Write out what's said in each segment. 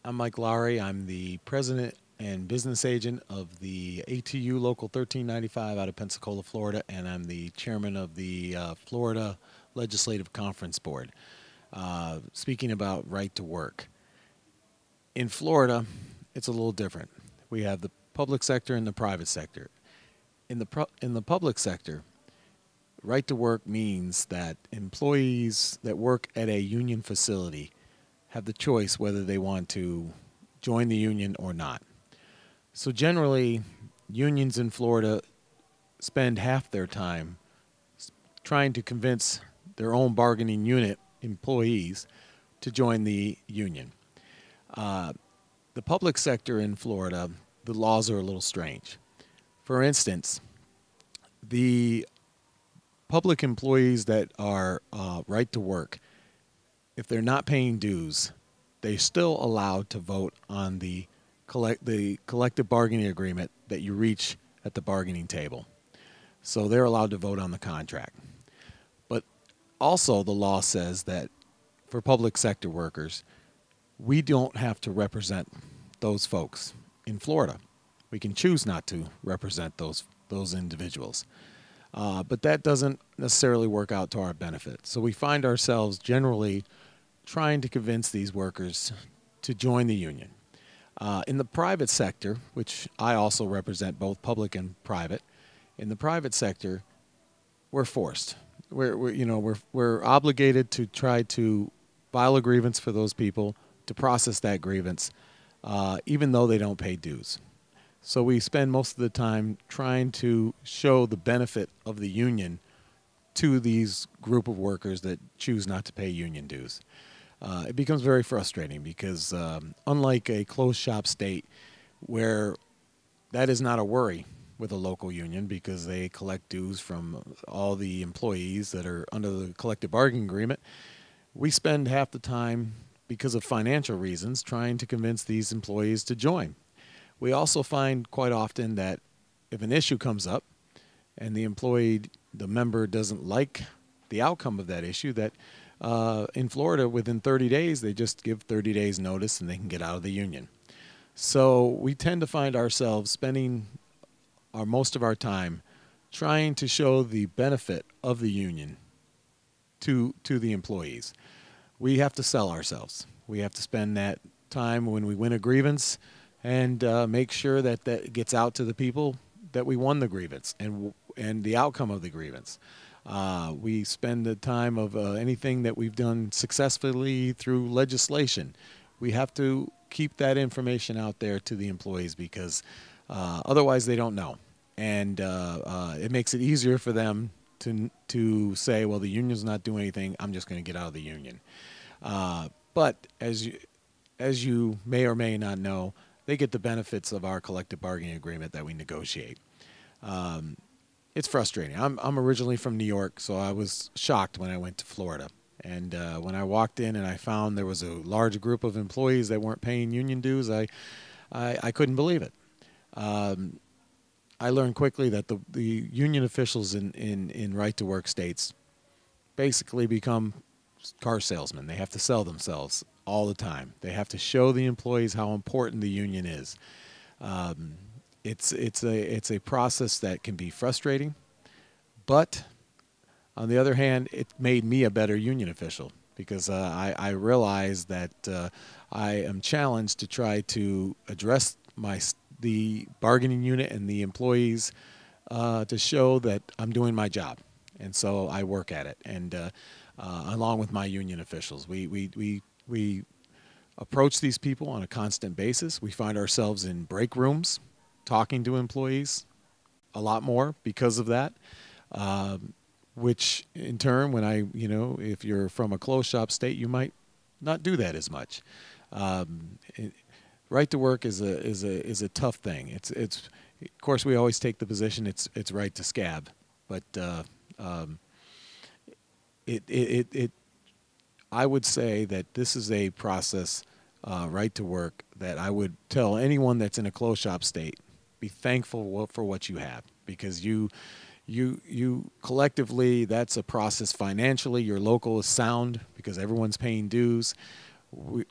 I'm Mike Lowry. I'm the president and business agent of the ATU Local 1395 out of Pensacola, Florida, and I'm the chairman of the Florida Legislative Conference Board. Speaking about right to work. In Florida, it's a little different. We have the public sector and the private sector. In the public sector, right to work means that employees that work at a union facility have the choice whether they want to join the union or not. So generally, unions in Florida spend half their time trying to convince their own bargaining unit employees to join the union. Uh, the public sector in Florida, the laws are a little strange. For instance, the public employees that are right to work, if they're not paying dues, they're still allowed to vote on the collective bargaining agreement that you reach at the bargaining table. So they're allowed to vote on the contract. But also the law says that for public sector workers, we don't have to represent those folks in Florida. We can choose not to represent those individuals. But that doesn't necessarily work out to our benefit. So we find ourselves generally trying to convince these workers to join the union. In the private sector, which I also represent both public and private, in the private sector, we're forced. We're obligated to try to file a grievance for those people, to process that grievance, even though they don't pay dues. So we spend most of the time trying to show the benefit of the union to these group of workers that choose not to pay union dues. It becomes very frustrating because unlike a closed shop state where that is not a worry with a local union because they collect dues from all the employees that are under the collective bargaining agreement, we spend half the time because of financial reasons trying to convince these employees to join. We also find quite often that if an issue comes up and the member doesn't like the outcome of that issue, that in Florida, within 30 days, they just give 30 days notice and they can get out of the union. So we tend to find ourselves spending most of our time trying to show the benefit of the union to the employees. We have to sell ourselves. We have to spend that time when we win a grievance and make sure that that gets out to the people that we won the grievance and the outcome of the grievance. We spend the time of anything that we've done successfully through legislation. We have to keep that information out there to the employees because otherwise they don't know. And it makes it easier for them to say, well, the union's not doing anything, I'm just going to get out of the union. But as you may or may not know, they get the benefits of our collective bargaining agreement that we negotiate. It's frustrating. I'm originally from New York, so I was shocked when I went to Florida. And when I walked in and I found there was a large group of employees that weren't paying union dues, I couldn't believe it. I learned quickly that the union officials in right-to-work states basically become car salesmen. They have to sell themselves all the time. They have to show the employees how important the union is. It's a process that can be frustrating, but on the other hand, it made me a better union official because I realized that I am challenged to try to address the bargaining unit and the employees to show that I'm doing my job, and so I work at it. And along with my union officials, we approach these people on a constant basis. We find ourselves in break rooms talking to employees a lot more because of that, which in turn, if you're from a closed shop state, you might not do that as much. Right to work is a tough thing. It's of course we always take the position it's right to scab, but I would say that this is a process, right to work, that I would tell anyone that's in a closed shop state, be thankful for what you have, because you collectively, that's a process financially. Your local is sound because everyone's paying dues.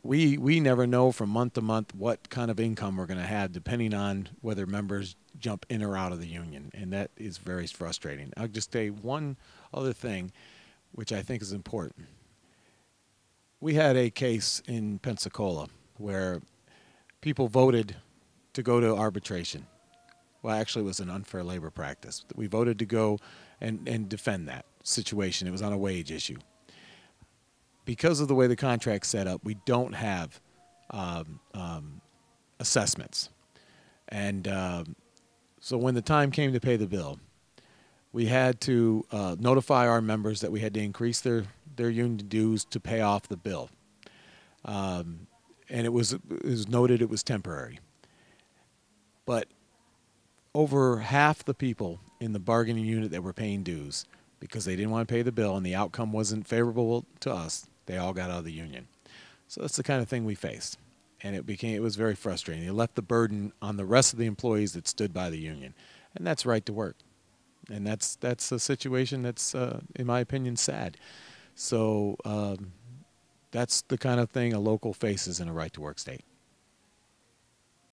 we never know from month to month what kind of income we're going to have depending on whether members jump in or out of the union, and that is very frustrating. I'll just say one other thing which I think is important. We had a case in Pensacola where people voted to go to arbitration. Well, actually, it was an unfair labor practice. We voted to go and defend that situation. It was on a wage issue. Because of the way the contract's set up, we don't have assessments. And so when the time came to pay the bill, we had to notify our members that we had to increase their union dues to pay off the bill. And it was noted it was temporary. But over half the people in the bargaining unit that were paying dues, because they didn't want to pay the bill and the outcome wasn't favorable to us, they all got out of the union. So that's the kind of thing we faced. And it was very frustrating. It left the burden on the rest of the employees that stood by the union. And that's right to work. And that's a situation that's, in my opinion, sad. So that's the kind of thing a local faces in a right to work state.